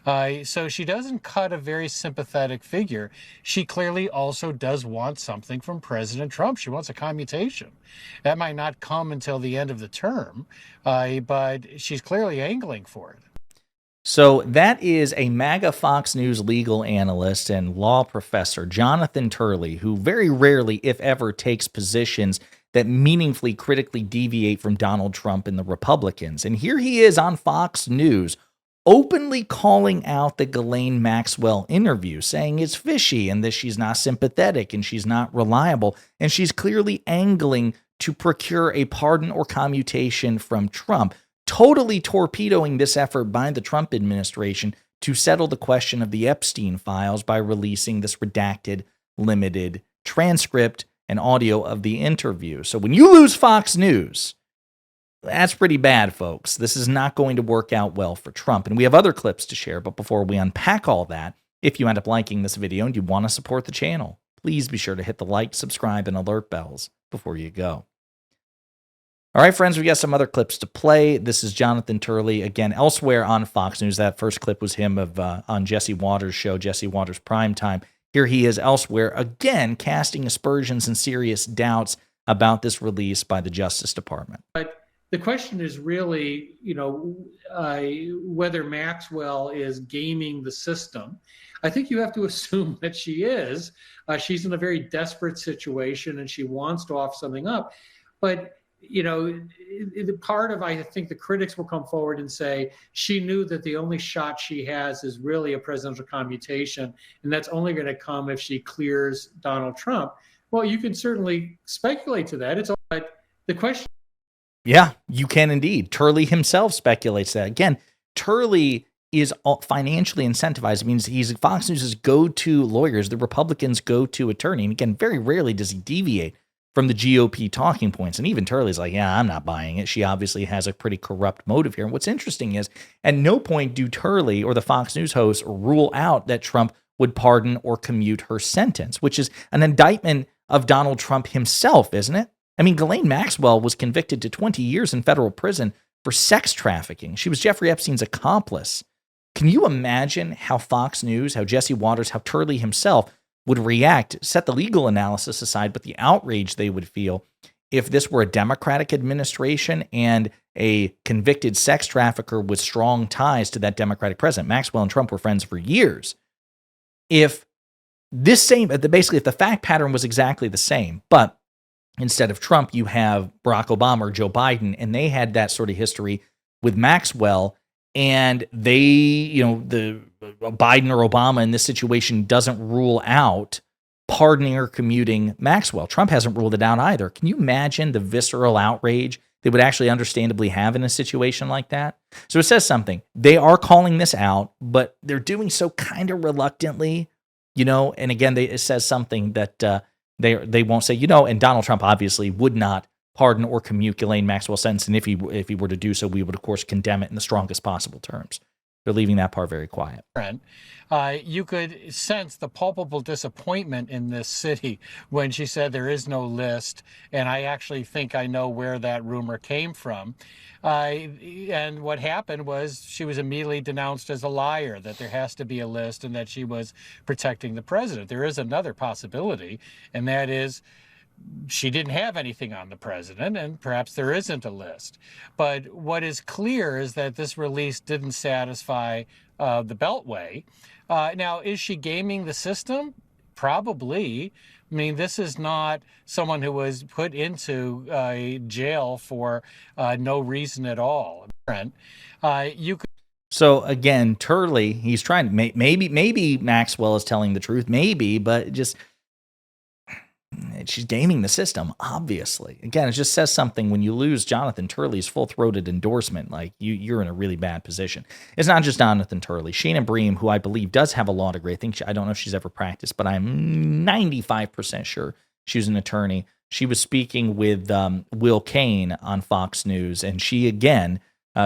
So she doesn't cut a very sympathetic figure. She clearly also does want something from President Trump. She wants a commutation. That might not come until the end of the term, but she's clearly angling for it. So that is a MAGA Fox News legal analyst and law professor, Jonathan Turley, who very rarely, if ever, takes positions that meaningfully critically deviate from Donald Trump and the Republicans. And here he is on Fox News, openly calling out the Ghislaine Maxwell interview, saying it's fishy and that she's not sympathetic and she's not reliable. And she's clearly angling to procure a pardon or commutation from Trump, totally torpedoing this effort by the Trump administration to settle the question of the Epstein files by releasing this redacted, limited transcript and audio of the interview. So when you lose Fox News, that's pretty bad, folks. This is not going to work out well for Trump. And we have other clips to share, but before we unpack all that, if you end up liking this video and you want to support the channel, please be sure to hit the like, subscribe, and alert bells before you go. All right, friends, we got some other clips to play. This is Jonathan Turley, again, elsewhere on Fox News. That first clip was him on Jesse Watters' show, Jesse Watters Primetime. Here he is elsewhere, again, casting aspersions and serious doubts about this release by the Justice Department. But the question is really, whether Maxwell is gaming the system. I think you have to assume that she is. She's in a very desperate situation and she wants to offer something up. But part of, I think the critics will come forward and say she knew that the only shot she has is really a presidential commutation, and that's only going to come if she clears Donald Trump. Well, you can certainly speculate to that. But the question. Yeah, you can indeed. Turley himself speculates that. Again, Turley is financially incentivized. It means he's Fox News' go-to lawyers, the Republicans' go-to attorney. And again, very rarely does he deviate from the GOP talking points. And even Turley's like, yeah, I'm not buying it. She obviously has a pretty corrupt motive here. And what's interesting is at no point do Turley or the Fox News hosts rule out that Trump would pardon or commute her sentence, which is an indictment of Donald Trump himself, isn't it? I mean, Ghislaine Maxwell was convicted to 20 years in federal prison for sex trafficking. She was Jeffrey Epstein's accomplice. Can you imagine how Fox News, how Jesse Watters, how Turley himself would react, set the legal analysis aside, but the outrage they would feel if this were a Democratic administration and a convicted sex trafficker with strong ties to that Democratic president? Maxwell and Trump were friends for years. If the fact pattern was exactly the same, but instead of Trump, you have Barack Obama or Joe Biden, and they had that sort of history with Maxwell, and the Biden or Obama in this situation doesn't rule out pardoning or commuting Maxwell. Trump hasn't ruled it out either. Can you imagine the visceral outrage they would actually understandably have in a situation like that? So it says something. They are calling this out, but they're doing so kind of reluctantly, and again, it says something that they won't say, and Donald Trump obviously would not pardon or commute Ghislaine Maxwell's sentence, and if he were to do so, we would, of course, condemn it in the strongest possible terms. They're leaving that part very quiet. You could sense the palpable disappointment in this city when she said there is no list, and I actually think I know where that rumor came from. And what happened was she was immediately denounced as a liar, that there has to be a list, and that she was protecting the president. There is another possibility, and that is she didn't have anything on the president, and perhaps there isn't a list. But what is clear is that this release didn't satisfy the Beltway. Now, is she gaming the system? Probably. I mean, this is not someone who was put into jail for no reason at all. So again, Turley, he's trying to maybe Maxwell is telling the truth, maybe, but she's gaming the system, obviously. Again, it just says something when you lose Jonathan Turley's full-throated endorsement, like you're in a really bad position. It's not just Jonathan Turley. Shannon Bream, who I believe does have a law degree, I don't know if she's ever practiced, but I'm 95% sure she was an attorney. She was speaking with Will Cain on Fox News, and she again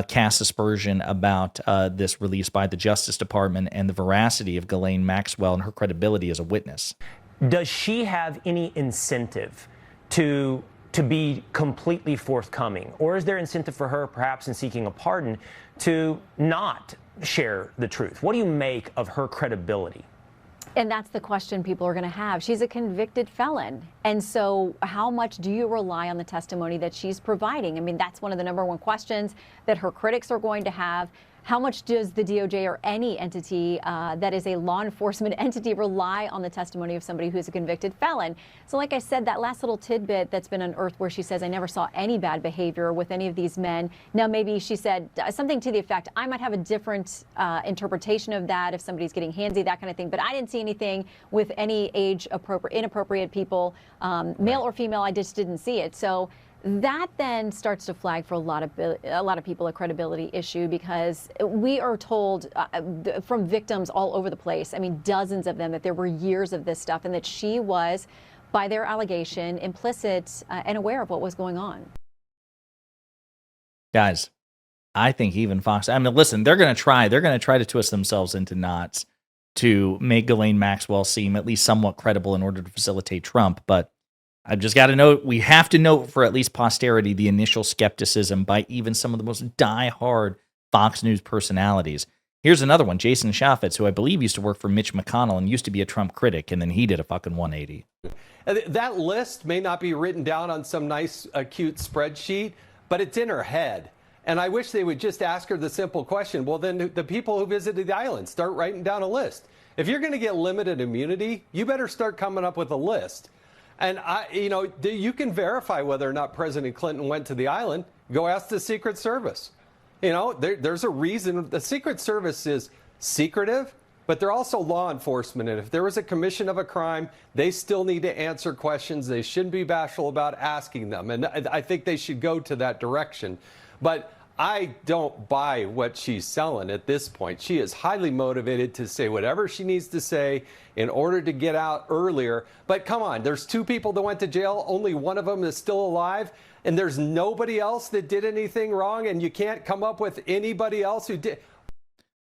cast aspersion about this release by the Justice Department and the veracity of Ghislaine Maxwell and her credibility as a witness. Does she have any incentive to be completely forthcoming? Or is there incentive for her, perhaps in seeking a pardon, to not share the truth? What do you make of her credibility? And that's the question people are going to have. She's a convicted felon. And so how much do you rely on the testimony that she's providing? I mean, that's one of the number one questions that her critics are going to have. How much does the DOJ or any entity that is a law enforcement entity rely on the testimony of somebody who's a convicted felon? So like I said, that last little tidbit that's been unearthed where she says, I never saw any bad behavior with any of these men. Now, maybe she said something to the effect, I might have a different interpretation of that if somebody's getting handsy, that kind of thing. But I didn't see anything with any inappropriate people, male or female. I just didn't see it. So that then starts to flag for a lot of people a credibility issue, because we are told from victims all over the place, I mean, dozens of them, that there were years of this stuff and that she was, by their allegation, implicit and aware of what was going on. Guys, I think even Fox, I mean, listen, they're going to try to twist themselves into knots to make Ghislaine Maxwell seem at least somewhat credible in order to facilitate Trump, but I've just got to note, we have to note for at least posterity the initial skepticism by even some of the most die-hard Fox News personalities. Here's another one, Jason Chaffetz, who I believe used to work for Mitch McConnell and used to be a Trump critic, and then he did a fucking 180. That list may not be written down on some nice, cute spreadsheet, but it's in her head. And I wish they would just ask her the simple question, well, then the people who visited the island, start writing down a list. If you're going to get limited immunity, you better start coming up with a list. And, you can verify whether or not President Clinton went to the island. Go ask the Secret Service. There's a reason. The Secret Service is secretive, but they're also law enforcement. And if there was a commission of a crime, they still need to answer questions. They shouldn't be bashful about asking them. And I think they should go to that direction. But I don't buy what she's selling at this point. She is highly motivated to say whatever she needs to say in order to get out earlier. But come on, there's 2 people that went to jail. Only one of them is still alive. And there's nobody else that did anything wrong. And you can't come up with anybody else who did.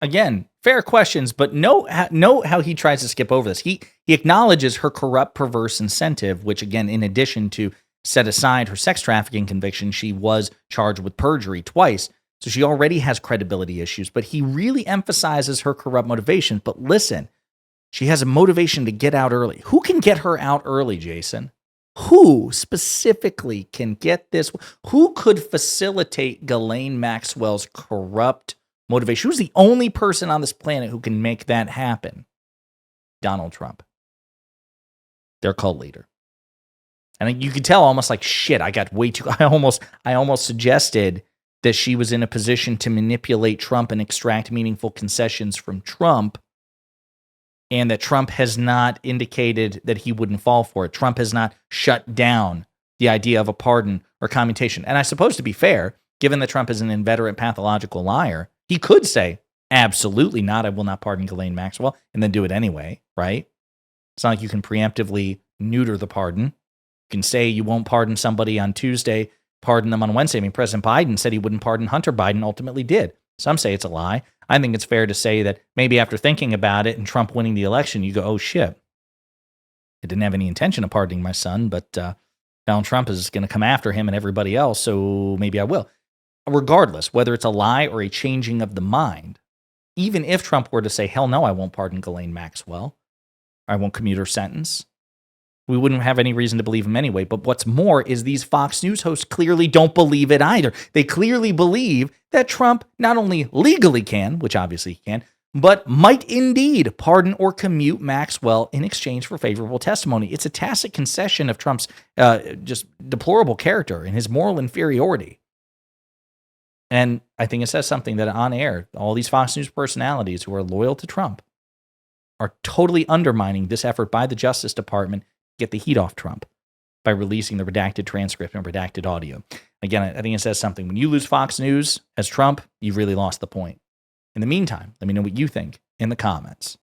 Again, fair questions, but note how he tries to skip over this. He acknowledges her corrupt, perverse incentive, which, again, in addition to set aside her sex trafficking conviction, she was charged with perjury twice. So she already has credibility issues, but he really emphasizes her corrupt motivation. But listen, she has a motivation to get out early. Who can get her out early, Jason? Who specifically can get this? Who could facilitate Ghislaine Maxwell's corrupt motivation? Who's the only person on this planet who can make that happen? Donald Trump, their cult leader. And you could tell almost like, shit, I got way too, I almost suggested that she was in a position to manipulate Trump and extract meaningful concessions from Trump, and that Trump has not indicated that he wouldn't fall for it. Trump has not shut down the idea of a pardon or commutation. And I suppose, to be fair, given that Trump is an inveterate pathological liar, he could say, absolutely not, I will not pardon Ghislaine Maxwell, and then do it anyway, right? It's not like you can preemptively neuter the pardon. You can say you won't pardon somebody on Tuesday, pardon them on Wednesday. I mean, President Biden said he wouldn't pardon Hunter Biden, ultimately did. Some say it's a lie. I think it's fair to say that maybe after thinking about it and Trump winning the election, you go, oh shit, I didn't have any intention of pardoning my son, but Donald Trump is going to come after him and everybody else, so maybe I will. Regardless, whether it's a lie or a changing of the mind, even if Trump were to say, hell no, I won't pardon Ghislaine Maxwell, I won't commute her sentence, we wouldn't have any reason to believe him anyway. But what's more is these Fox News hosts clearly don't believe it either. They clearly believe that Trump not only legally can, which obviously he can, but might indeed pardon or commute Maxwell in exchange for favorable testimony. It's a tacit concession of Trump's just deplorable character and his moral inferiority. And I think it says something that on air, all these Fox News personalities who are loyal to Trump are totally undermining this effort by the Justice Department get the heat off Trump by releasing the redacted transcript and redacted audio. Again, I think it says something. When you lose Fox News as Trump, you've really lost the point. In the meantime, let me know what you think in the comments.